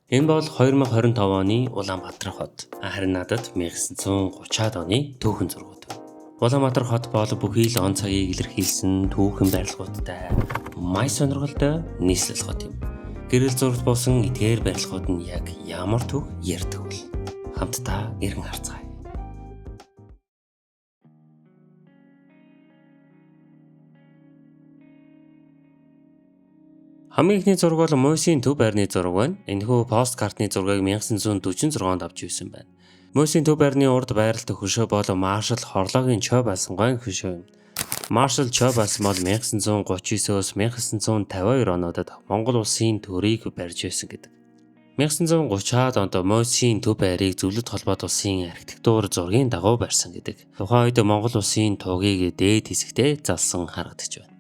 Энэ бол 2025 оны Улаанбаатар хот. Харин надад 1930-ад оны түүхэн зургууд. Улаанбаатар хот бол бүхий л он цагийг илэрхийлсэн түүхэн барилгуудтай, май сонирхолтой нийслэл хот юм. Гэрэл зурагт буусан эдгээр барилгууд нь яг ямар төв ярьдаг вэ? Хамтдаа ирэн харцгаая. Хамгийн ихний зураг бол Мойсийн төв байрны зураг байна. Энэхүү посткартны зургийг 1946 онд авч ирсэн байна. Мойсийн төв байрны урд байралтай хөшөө бол Маршал Хорлоогийн Чой болсон гойн хөшөө юм. Маршал Чой болсон бол 1939-өөс 1952 онуудад Монгол улсын төрийг барьж байсан гэдэг. 1930-аад онд Мойсийн төв байрыг Зөвлөлт холбоот улсын архитектур зургийн дагуу барьсан гэдэг. Тухайн үед Монгол улсын тугийг дээд хэсэгтээ залсан харагдаж байна.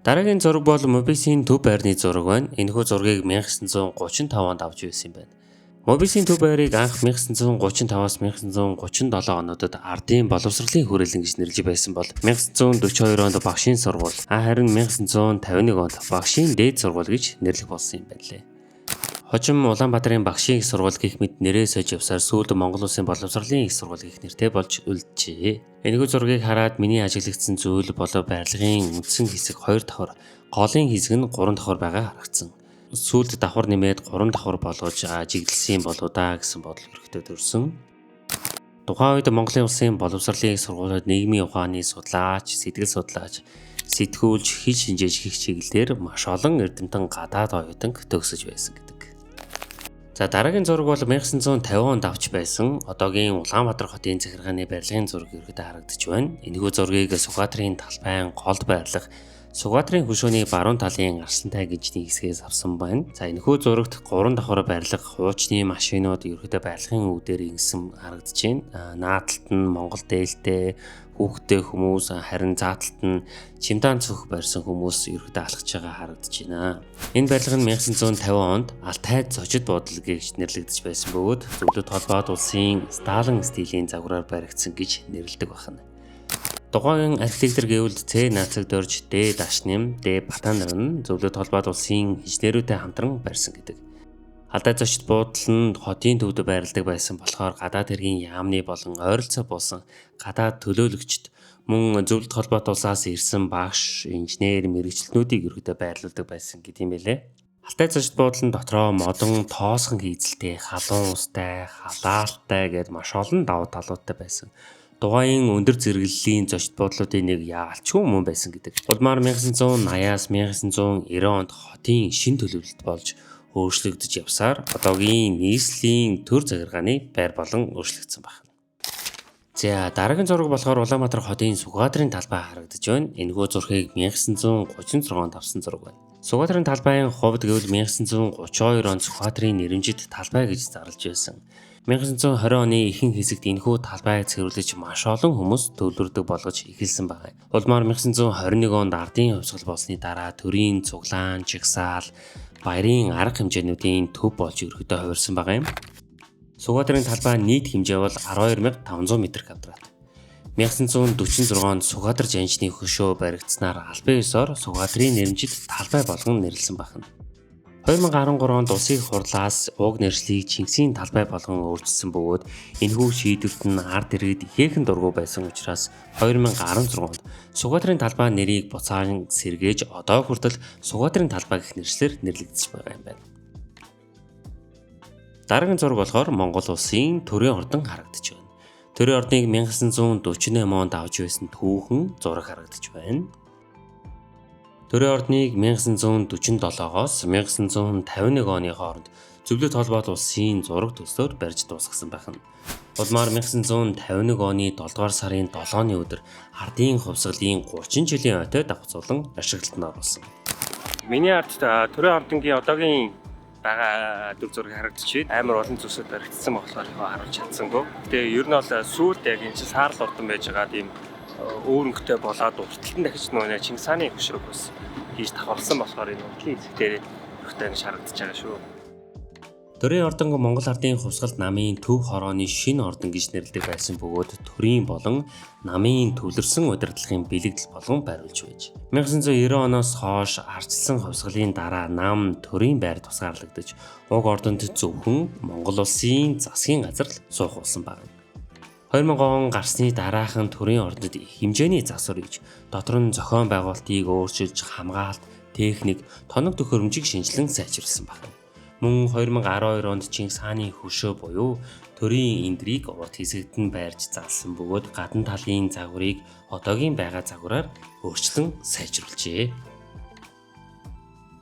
Дараагийн зураг бол Мобисийн төв байрны зураг байна. Энэхүү зургийг 1935 онд авч ирсэн юм байна. Мобисийн төв байрыг анх 1935-аас 1937 онуудад ардын боловсролын хүрээлэн гэж нэрлэж байсан бол 1942 онд багшийн сургууль, харин 1951 онд багшийн дээд сургууль гэж нэрлэх болсон юм байна лээ. Хожим Улаанбаатарын багшийн их сургууль гэх мэт нэрээ сольж явсаар сүүлд Монгол улсын боловсролын их сургууль гэх нэртэй болж үлджээ. Энэхүү зургийг хараад миний ажиглагдсан зүйл болоо барилгын үндсэн хэсэг 2 давхар, голын хэсэг нь 3 давхар байгаа харагдсан. Сүүлд давхар нэмээд 3 давхар болгож ажигласан болоо да гэсэн бодол өрхтөө төрсөн. Тухайн үед Монголын улсын боловсролын их сургуулиуд нийгмийн ухааны судлаач, сэтгэл судлаач, сэтгүүлч, хэл шинжээч гэх чиглэлээр маш олон эрдэмтэн гадаад оюутан төгсөж байсан гэдэг. За дараагийн зураг бол 1950 онд авч байсан одоогийн Улаанбаатар хотын захиргааны барилгын зураг ерөөдөө харагдаж байна. Энэхүү зургийг Сүхбаатарын талбайн голд байрлах Сүхбаатарын хөшөөний баруун талын арслантай гинжний хэсгээс авсан байна. За энэхүү зурагт 3 давхар барилга хуучны машинууд ерөөдөө барилгын үүдээр ингэсэн харагдаж байна. Наадталт нь Монгол дээлтэй хүүхдтэй хүмүүс, харин зааталт нь чимдаан цөх барьсан хүмүүс ерөөдөө алхаж байгаа харагдаж байна. Энэ барилга нь 1950 онд Алтай зочид буудлыг гэж нэрлэгдэж байсан бөгөөд Зөвлөлт холбоот улсын Сталин стилийн загвараар баригдсан гэж нэрлэдэг байна. Тухайн архитектор гэвэл Ц. Нацаг Дорж, Д. Дашням, Д. Батанар нь Зөвлөлт холбоот улсын инженерүүдтэй хамтран барьсан гэдэг. Алтай зочид буудал нь хотын төвд байрладаг байсан болохоор гадаад хэргийн яамны болон ойролцоо буусан гадаад төлөөлөгчд мөн Зөвлөлт холбоот улсаас ирсэн багш, инженер, мэргэжилтнүүдийг ерөөдөө байрлуулдаг байсан гэдэг юм байлээ. Алтай зочид буудал нь дотроо модон тоосхон хийцэлтэй, халуун устай, халаалтай гээд маш олон давуу талуудтай байсан. Дугайн өндөр зэрэглэлийн зочид буудлуудын нэг яалчгүй мөн байсан гэдэг. Улмаар 1980-аас 1990 онд хотын шин төлөвлөлт болж өөрчлөгдөж явсаар одоогийн нийслэлийн төр захиргааны байр болон өөрчлөгдсөн байна. За дараагийн зураг болохоор Улаанбаатар хотын Сүхбаатарын талбай харагдаж байна. Энэхүү зургийг 1936 онд авсан зураг байна. Сүхбаатарын талбайн хувьд гэвэл 1932 онд Сүхбаатарын нэрэмжит талбай гэж зарлаж байсан. 1920 оны ихэнх хэсэгт энэхүү талбайг цэвэрлэж маш олон хүмүүс төлөвлөрдөг болгож эхэлсэн байна. Улмаар 1921 онд ардын хувьсгал болсны дараа төрийн цуглаан, жигсаал, баярын арга хэмжээнүүдийн төв болж ерөөдөө хувирсан байгаа юм. Сүхбаатарын талбай нийт хэмжээ бол 12500 м². 1946 онд Сүхбаатар жанчны хөшөө баригдсанаар албан ёсоор Сүхбаатарын нэрэмжит талбай болгон нэрлсэн байна. 2013 онд улсын хурлаас уг нэршлиг Чингисийн талбай болгон өөрчилсөн бөгөөд энэхүү шийдвэрт нь ард иргэд ихээхэн дургу байсан учраас 2016 онд Сүхбаатарын талбай нэрийг буцаан сэргээж одоо хүртэл Сүхбаатарын талбай гэх нэршлэр нэрлэгдэж байгаа юм байна. Дараагийн зураг болохоор Монгол улсын төрийн ордон харагдаж байна. Төрийн ордныг 1948 онд авч байсан түүхэн зураг харагдаж байна. Төрийн ордныг 1947-оос 1951 оны хооронд Зөвлөлт холбоот улсын зураг төслөөр барьж дуусгасан байна. Улмаар 1951 оны 7 дугаар сарын 7-ны өдөр ардын хувьсгалын 30 жилийн ойтой давхцуулан ашиглалтанд оруулсан. Миний ард төрийн ордонгийн одоогийн байгаа дүр зураг харагдаж байна. Амар олон зүйлсүүд баригдсан болохоор харуулж чадсангүй. Тэгээ ер нь бол сүүлд яг энэ саарл ордон байж байгаа тийм өөрөнгөтэй болоод уртталт нь дахиж нөгөө Чингис хааны хөшрөг бас хийж давхарласан болохоор энэ уртлын хэсэг дээр ихтэй харагдаж байгаа шүү. Төрийн ордон Монгол ардын хувьсгалт намын төв хорооны шинэ ордон гэж нэрлэдэг байсан бөгөөд төрийн болон намын төвлөрсөн удирдлагын бэлэгдэл болгон байруулж байж. 1990 оноос хойш ардчилсан хувьсгалын дараа нам төрийн байр тусгаарлагдаж уг ордонд зөвхөн Монгол улсын засгийн газар л суух болсон байна. 2000 он гарсны дараахан төрийн ордонд их хэмжээний засвар ийж дотор нь зохион байгуулалтыг өөрчилж хамгаалалт, техник, тоног төхөөрөмжийг шинжилэн сайжруулсан байна. Мөн 2012 онд Чингис хааны хөшөө буюу төрийн эндрийг урт хэсэгт нь байрж залсан бөгөөд гадна талын загварыг одоогийн байгаа загвараар өөрчлөн сайжруулжээ.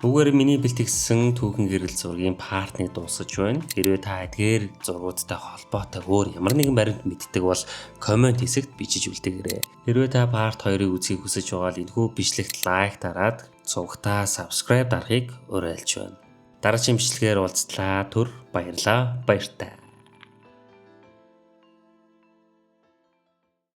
Бүгээр миний бэлтгэсэн түүхэн гэрэл зургийн партныг дуусгаж байна. Хэрвээ та эдгээр зургуудтай холбоотой өөр ямар нэгэн баримт мэддэг бол комент хэсэгт бичиж үлдээгээрэй. Хэрвээ та part 2-ыг үзхийг хүсэж байгаа бол энэхүү бичлэгт лайк дараад цугтаа subscribe дарахыг уриалж байна. Дараагийн бичлэгээр уулзлаа. Түр баярлалаа. Баяртай.